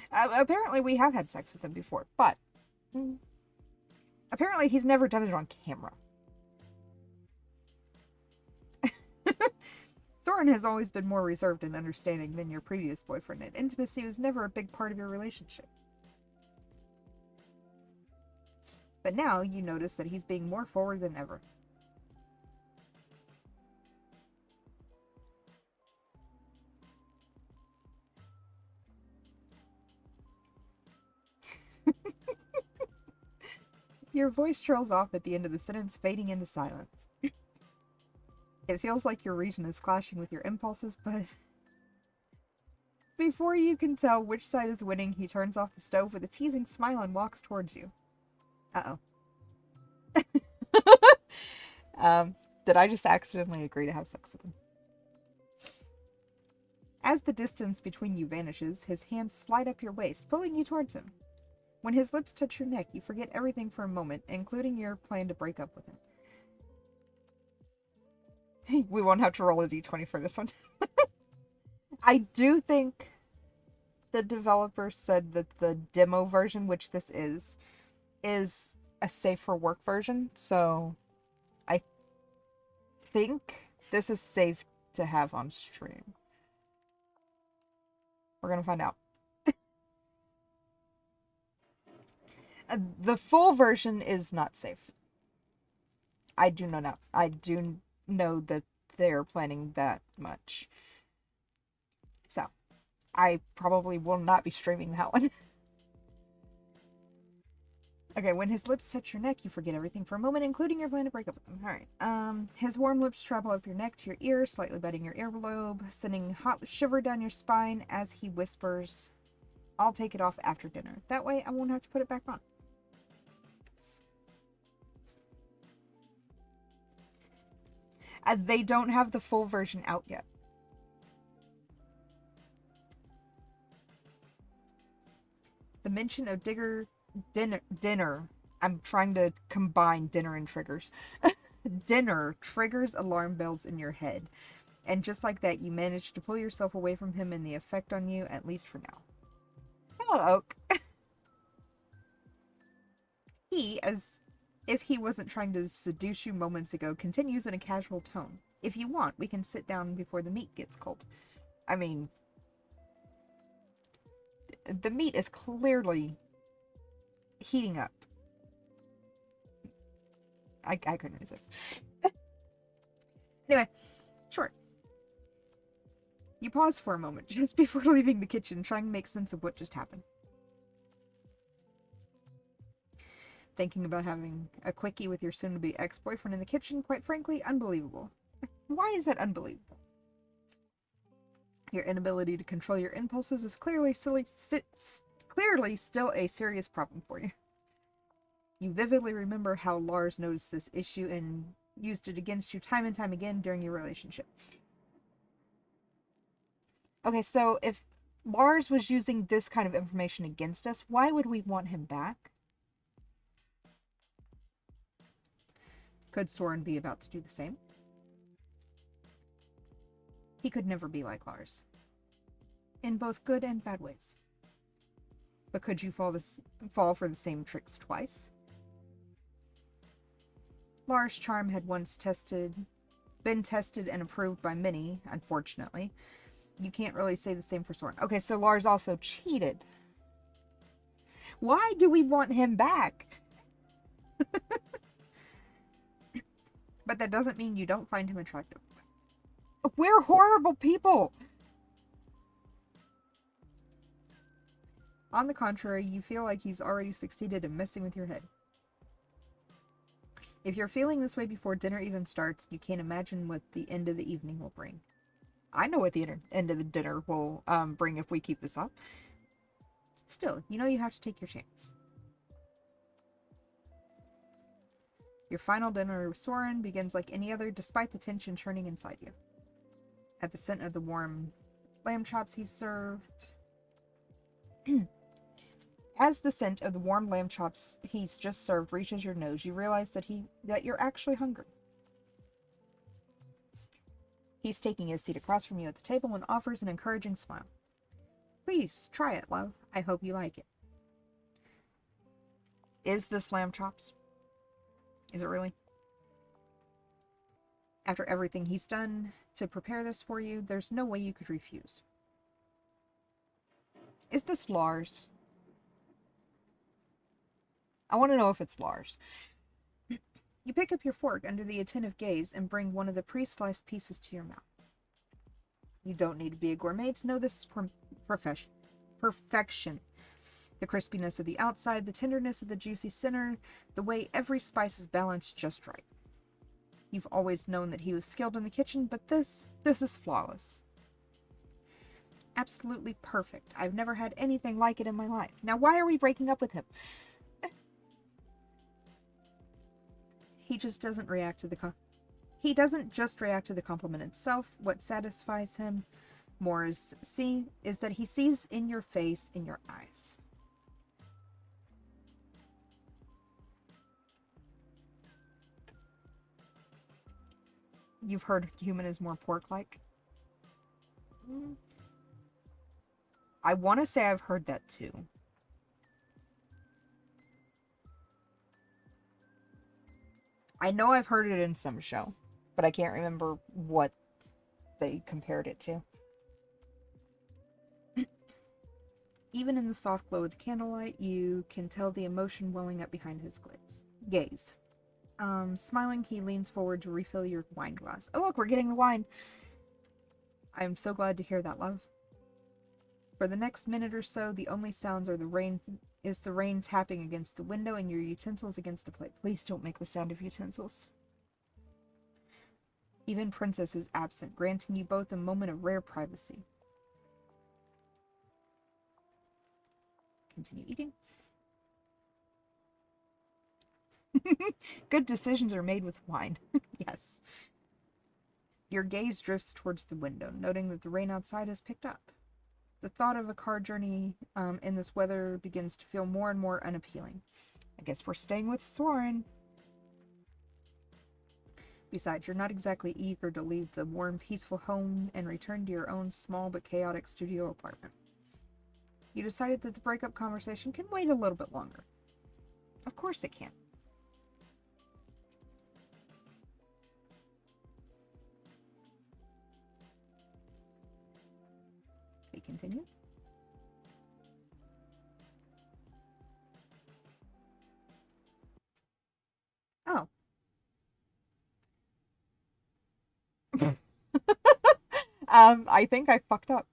Apparently we have had sex with him before, but apparently he's never done it on camera. Soren has always been more reserved and understanding than your previous boyfriend, and intimacy was never a big part of your relationship. But now you notice that he's being more forward than ever. Your voice trails off at the end of the sentence, fading into silence. It feels like your reason is clashing with your impulses, but before you can tell which side is winning, he turns off the stove with a teasing smile and walks towards you. Uh-oh. Did I just accidentally agree to have sex with him? As the distance between you vanishes, his hands slide up your waist, pulling you towards him. When his lips touch your neck, you forget everything for a moment, including your plan to break up with him. We won't have to roll a d20 for this one. I do think the developer said that the demo version, which this is a safe for work version, so I think this is safe to have on stream. We're gonna find out. The full version is not safe. I do know now. I do know that they're planning that much. So, I probably will not be streaming that one. Okay, when his lips touch your neck, you forget everything for a moment, including your plan to break up with him. Alright. His warm lips travel up your neck to your ear, slightly biting your earlobe, sending a hot shiver down your spine as he whispers, I'll take it off after dinner. That way I won't have to put it back on. They don't have the full version out yet. The mention of dinner. I'm trying to combine dinner and triggers. Dinner triggers alarm bells in your head. And just like that, you manage to pull yourself away from him and the effect on you, at least for now. Hello, Oak. He, as if he wasn't trying to seduce you moments ago, continues in a casual tone. If you want, we can sit down before the meat gets cold. I mean, the meat is clearly heating up. I couldn't resist. Anyway, sure. You pause for a moment just before leaving the kitchen, trying to make sense of what just happened. Thinking about having a quickie with your soon-to-be ex-boyfriend in the kitchen, quite frankly, unbelievable. Why is that unbelievable? Your inability to control your impulses is clearly still a serious problem for you. You vividly remember how Lars noticed this issue and used it against you time and time again during your relationship. Okay, so if Lars was using this kind of information against us, why would we want him back? Could Soren be about to do the same? He could never be like Lars. In both good and bad ways. But could you fall for the same tricks twice? Lars' charm had once been tested and approved by many, unfortunately. You can't really say the same for Soren. Okay, so Lars also cheated. Why do we want him back? But that doesn't mean you don't find him attractive. We're horrible people! On the contrary, you feel like he's already succeeded in messing with your head. If you're feeling this way before dinner even starts, you can't imagine what the end of the evening will bring. I know what the end of the dinner will bring if we keep this up. Still, you know you have to take your chance. Your final dinner with Soren begins like any other, despite the tension churning inside you. At the scent of the warm lamb chops he served... As the scent of the warm lamb chops he's just served reaches your nose, you realize that you're actually hungry. He's taking his seat across from you at the table and offers an encouraging smile. Please, try it, love. I hope you like it. Is this lamb chops? Is it really? After everything he's done to prepare this for you, there's no way you could refuse. Is this Lars? I want to know if it's Lars. You pick up your fork under the attentive gaze and bring one of the pre-sliced pieces to your mouth. You don't need to be a gourmet to know this is perfection. The crispiness of the outside, the tenderness of the juicy center, the way every spice is balanced just right. You've always known that he was skilled in the kitchen, but this is flawless. Absolutely perfect. I've never had anything like it in my life. Now why are we breaking up with him? He doesn't just react to the compliment itself. What satisfies him more is that he sees in your face, in your eyes. You've heard human is more pork-like? I want to say I've heard that too. I know I've heard it in some show, but I can't remember what they compared it to. Even in the soft glow of the candlelight, you can tell the emotion welling up behind his gaze. Smiling, he leans forward to refill your wine glass. Oh, look, we're getting the wine. I'm so glad to hear that, love. For the next minute or so, the only sounds are the rain tapping against the window and your utensils against the plate. Please don't make the sound of utensils. Even Princess is absent, granting you both a moment of rare privacy. Continue eating. Good decisions are made with wine. Yes. Your gaze drifts towards the window, noting that the rain outside has picked up. The thought of a car journey in this weather begins to feel more and more unappealing. I guess we're staying with Soren. Besides, you're not exactly eager to leave the warm, peaceful home and return to your own small but chaotic studio apartment. You decided that the breakup conversation can wait a little bit longer. Of course it can. We continue. Oh. I think I fucked up.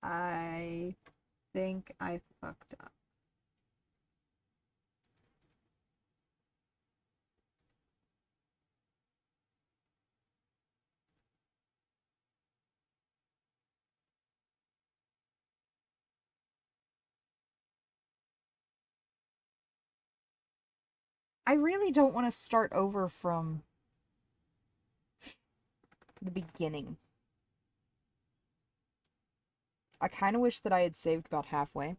I think I fucked up. I really don't want to start over from the beginning. I kind of wish that I had saved about halfway.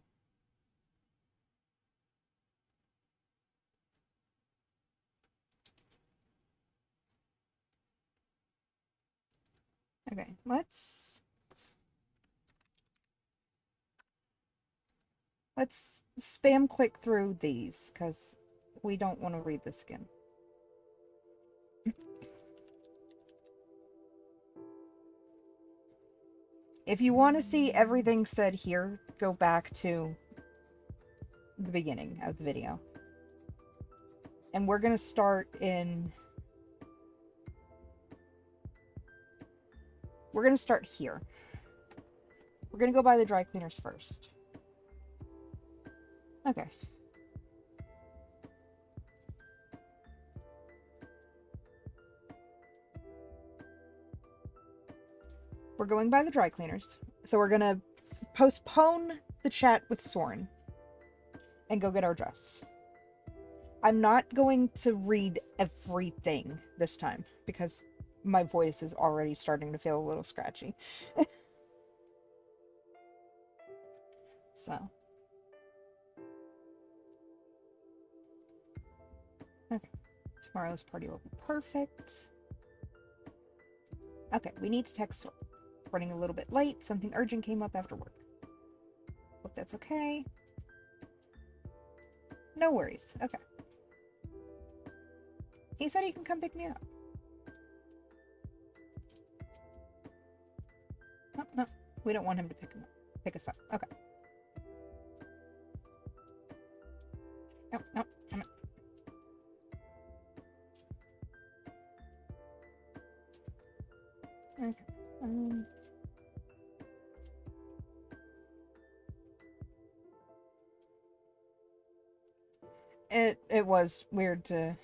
Okay, let's spam click through these, because we don't want to read this again. If you want to see everything said here, go back to the beginning of the video. And we're going to start in... We're going to start here. We're going to go by the dry cleaners first. Okay. We're going by the dry cleaners. So we're going to postpone the chat with Soren and go get our dress. I'm not going to read everything this time because my voice is already starting to feel a little scratchy. So. Okay. Tomorrow's party will be perfect. Okay, we need to text Soren. Running a little bit late. Something urgent came up after work. Hope that's okay. No worries. Okay. He said he can come pick me up. No, no. We don't want him to pick us up. Okay. No, no. Come on. Okay. It was weird to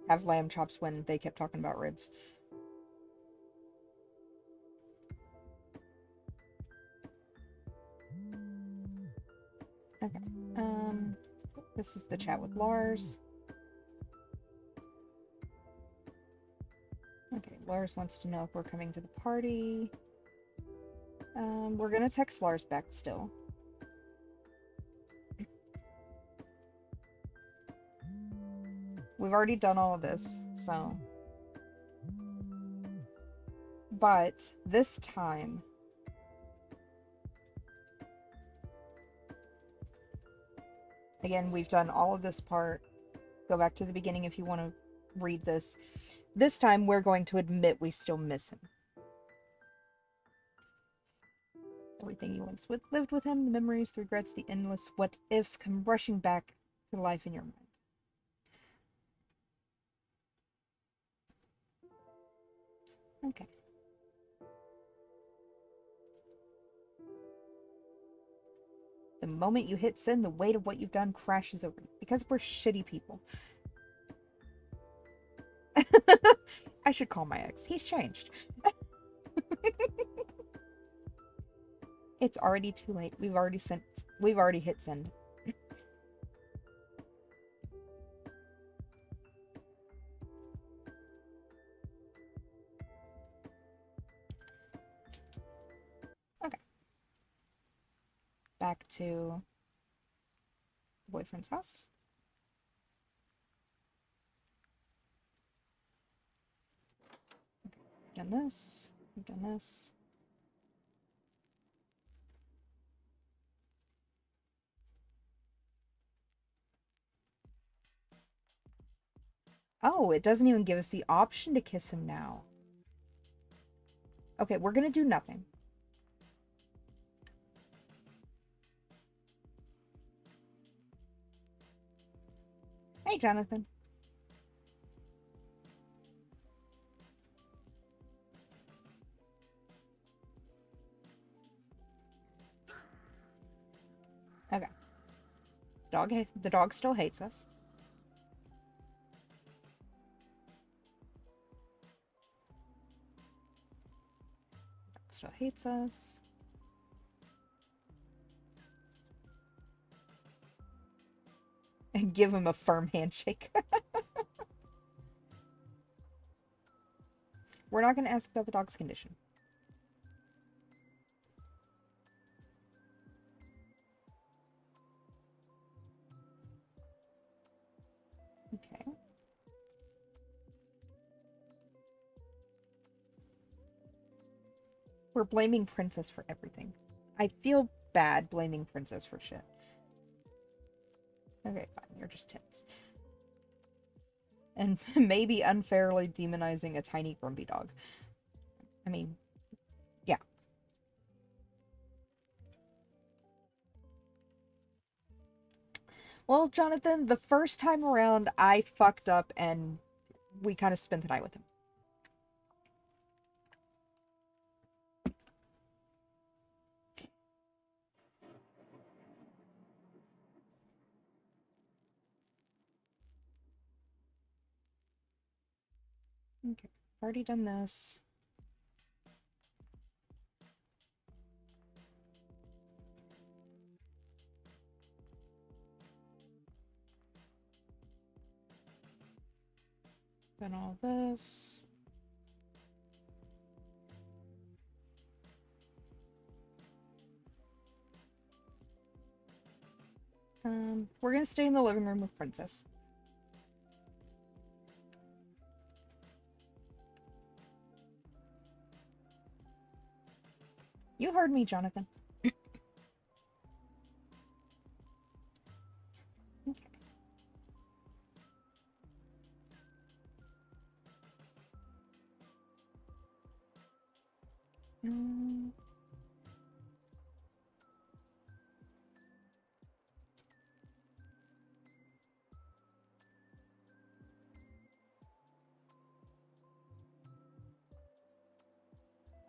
have lamb chops when they kept talking about ribs. Okay. This is the chat with Lars. Okay, Lars wants to know if we're coming to the party. We're gonna text Lars back still. We've already done all of this, so. But this time, again, we've done all of this part. Go back to the beginning if you want to read this. This time, we're going to admit we still miss him. Everything you once lived with him, the memories, the regrets, the endless what-ifs come rushing back to life in your mind. Okay. The moment you hit send, the weight of what you've done crashes over you. Because we're shitty people. I should call my ex. He's changed. It's already too late. We've already hit send. Okay. Back to the boyfriend's house. Okay. We've done this. We've done this. Oh, it doesn't even give us the option to kiss him now. Okay, we're gonna do nothing. Hey, Jonathan. Okay. The dog still hates us. Dog still hates us. And give him a firm handshake. We're not going to ask about the dog's condition. Okay. We're blaming Princess for everything. I feel bad blaming Princess for shit. Okay, fine. You're just tense. And maybe unfairly demonizing a tiny grumpy dog. I mean, yeah. Well, Jonathan, the first time around, I fucked up and we kind of spent the night with him. Okay, already done this. Done all this. We're gonna stay in the living room with Princess. You heard me, Jonathan. Okay.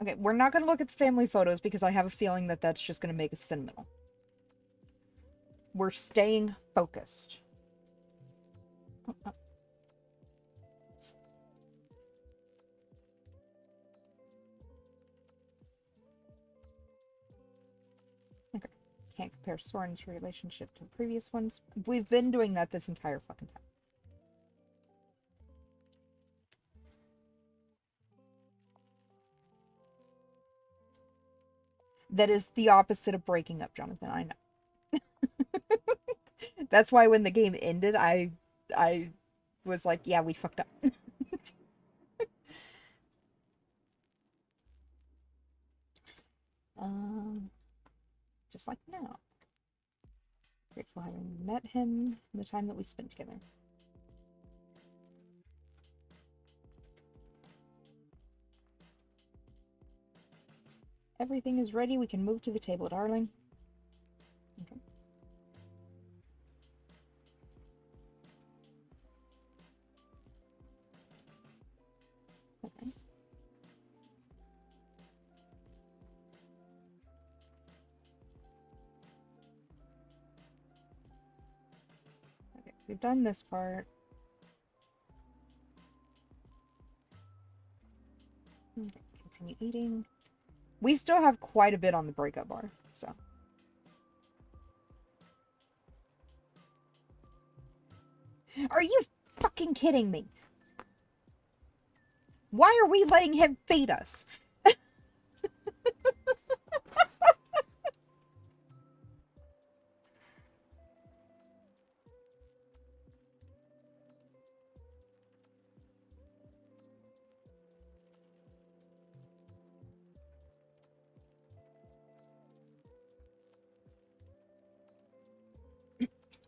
Okay, we're not going to look at the family photos because I have a feeling that that's just going to make us sentimental. We're staying focused. Oh, oh. Okay. Can't compare Soren's relationship to the previous ones. We've been doing that this entire fucking time. That is the opposite of breaking up, Jonathan. I know. That's why when the game ended, I was like, yeah, we fucked up. Just like now. Grateful having met him and the time that we spent together. Everything is ready. We can move to the table, darling. Okay. Okay. Okay. We've done this part. Okay. Continue eating. We still have quite a bit on the breakup bar, so. Are you fucking kidding me? Why are we letting him feed us?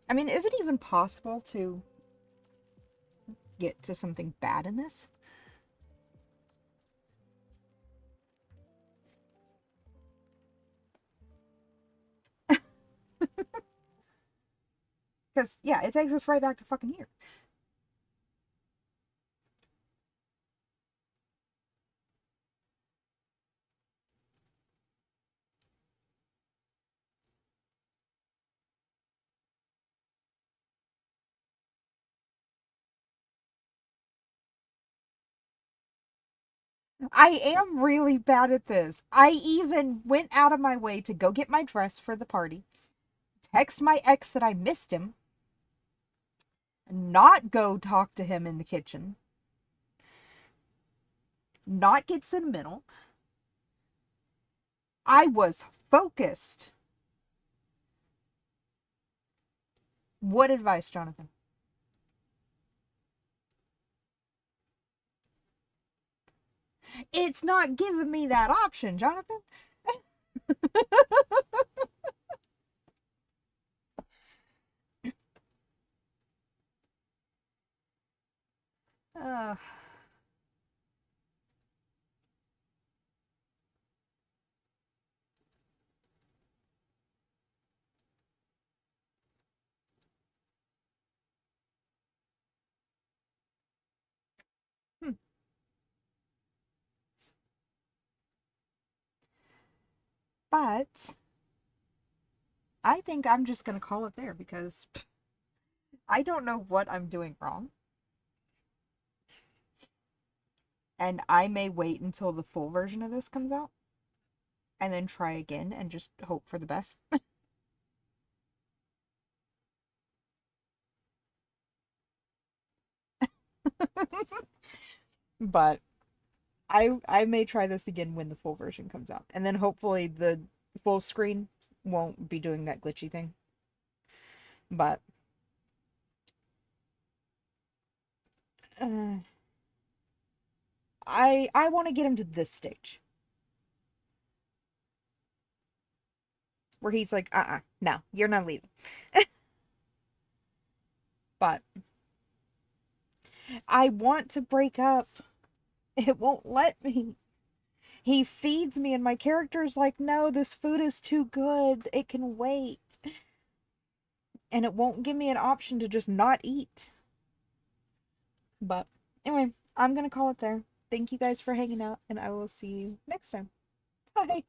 I mean, is it even possible to get to something bad in this? Because, yeah, it takes us right back to fucking here. I am really bad at this. I even went out of my way to go get my dress for the party, text my ex that I missed him, not go talk to him in the kitchen, not get sentimental. I was focused. What advice, Jonathan? It's not giving me that option, Jonathan. uh, hmm. But I think I'm just going to call it there because I don't know what I'm doing wrong. And I may wait until the full version of this comes out and then try again and just hope for the best. But I may try this again when the full version comes out. And then hopefully the full screen won't be doing that glitchy thing. But uh, I want to get him to this stage where he's like, no, you're not leaving. But I want to break up. It won't let me. He feeds me, and my character's like, no, this food is too good. It can wait. And it won't give me an option to just not eat. But anyway, I'm going to call it there. Thank you guys for hanging out, and I will see you next time. Bye.